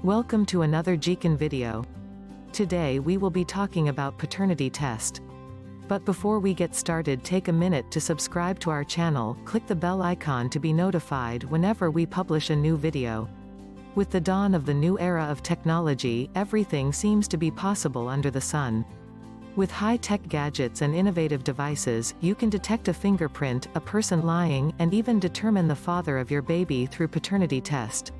Welcome to another JeaKen video. Today we will be talking about paternity test. But before we get started, take a minute to subscribe to our channel, click the bell icon to be notified whenever we publish a new video. With the dawn of the new era of technology, everything seems to be possible under the sun. With high-tech gadgets and innovative devices, you can detect a fingerprint, a person lying, and even determine the father of your baby through paternity test.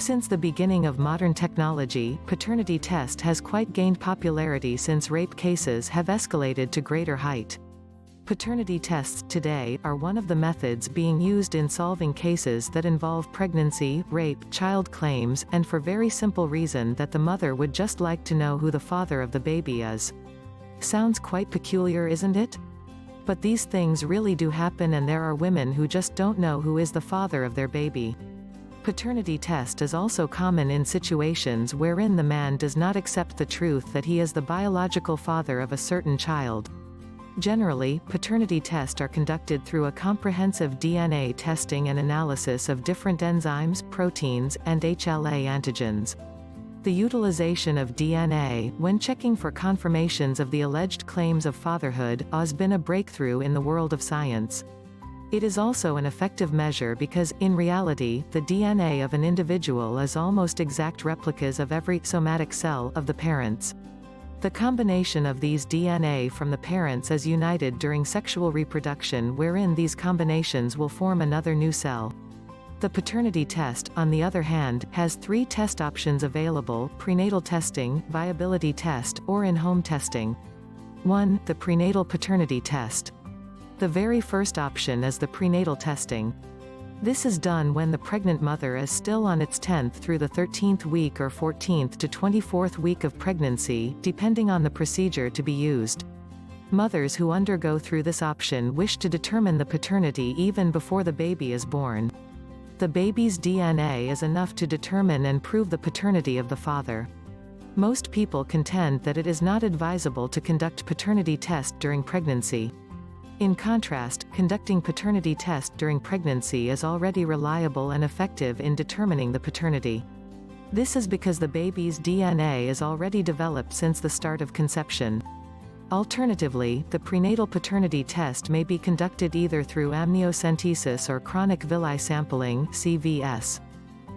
Since the beginning of modern technology, paternity test has quite gained popularity since rape cases have escalated to greater height. Paternity tests today are one of the methods being used in solving cases that involve pregnancy, rape, child claims, and for very simple reason that the mother would just like to know who the father of the baby is. Sounds quite peculiar, isn't it? But these things really do happen, and there are women who just don't know who is the father of their baby. Paternity test is also common in situations wherein the man does not accept the truth that he is the biological father of a certain child. Generally, paternity tests are conducted through a comprehensive DNA testing and analysis of different enzymes, proteins, and HLA antigens. The utilization of DNA, when checking for confirmations of the alleged claims of fatherhood, has been a breakthrough in the world of science. It is also an effective measure because, in reality, the DNA of an individual is almost exact replicas of every somatic cell of the parents. The combination of these DNA from the parents is united during sexual reproduction, wherein these combinations will form another new cell. The paternity test, on the other hand, has three test options available: prenatal testing, viability test, or in-home testing. 1. The prenatal paternity test. The very first option is the prenatal testing. This is done when the pregnant mother is still on its 10th through the 13th week or 14th to 24th week of pregnancy, depending on the procedure to be used. Mothers who undergo through this option wish to determine the paternity even before the baby is born. The baby's DNA is enough to determine and prove the paternity of the father. Most people contend that it is not advisable to conduct paternity test during pregnancy. In contrast, conducting paternity test during pregnancy is already reliable and effective in determining the paternity. This is because the baby's DNA is already developed since the start of conception. Alternatively, the prenatal paternity test may be conducted either through amniocentesis or chronic villi sampling (CVS).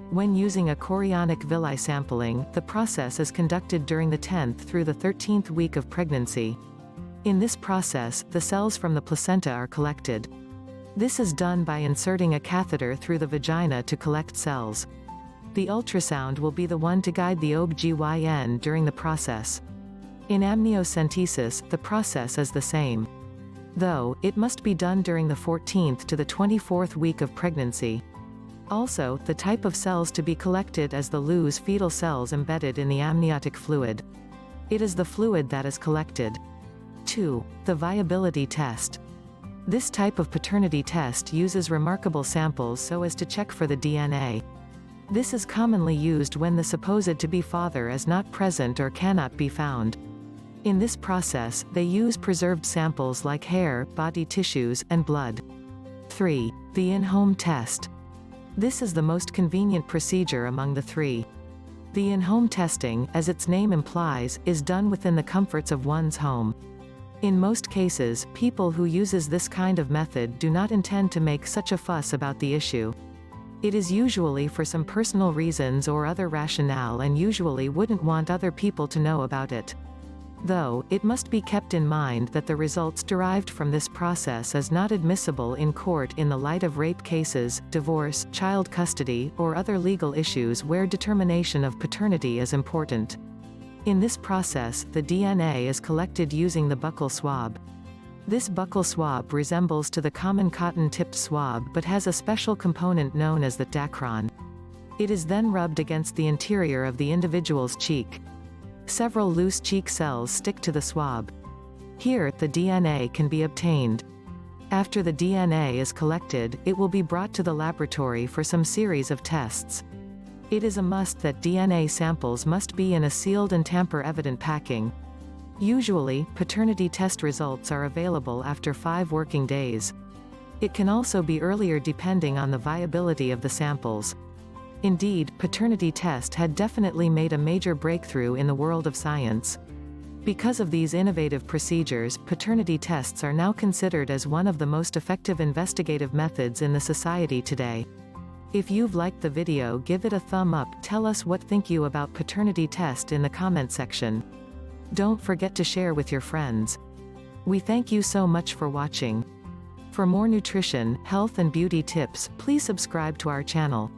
When using a chorionic villi sampling, the process is conducted during the 10th through the 13th week of pregnancy. In this process, the cells from the placenta are collected. This is done by inserting a catheter through the vagina to collect cells. The ultrasound will be the one to guide the OB/GYN during the process. In amniocentesis, the process is the same. Though, it must be done during the 14th to the 24th week of pregnancy. Also, the type of cells to be collected is the loose fetal cells embedded in the amniotic fluid. It is the fluid that is collected. 2. The viability test. This type of paternity test uses remarkable samples so as to check for the DNA. This is commonly used when the supposed to-be father is not present or cannot be found. In this process, they use preserved samples like hair, body tissues, and blood. 3. The in-home test. This is the most convenient procedure among the three. The in-home testing, as its name implies, is done within the comforts of one's home. In most cases, people who uses this kind of method do not intend to make such a fuss about the issue. It is usually for some personal reasons or other rationale, and usually wouldn't want other people to know about it. Though, it must be kept in mind that the results derived from this process is not admissible in court in the light of rape cases, divorce, child custody, or other legal issues where determination of paternity is important. In this process, the DNA is collected using the buccal swab. This buccal swab resembles to the common cotton-tipped swab but has a special component known as the dacron. It is then rubbed against the interior of the individual's cheek. Several loose cheek cells stick to the swab. Here, the DNA can be obtained. After the DNA is collected, it will be brought to the laboratory for some series of tests. It is a must that DNA samples must be in a sealed and tamper-evident packing. Usually, paternity test results are available after 5 working days. It can also be earlier depending on the viability of the samples. Indeed, paternity test had definitely made a major breakthrough in the world of science. Because of these innovative procedures, paternity tests are now considered as one of the most effective investigative methods in the society today. If you've liked the video, give it a thumb up. Tell us what think you about paternity test in the comment section. Don't forget to share with your friends. We thank you so much for watching. For more nutrition, health and beauty tips, please subscribe to our channel.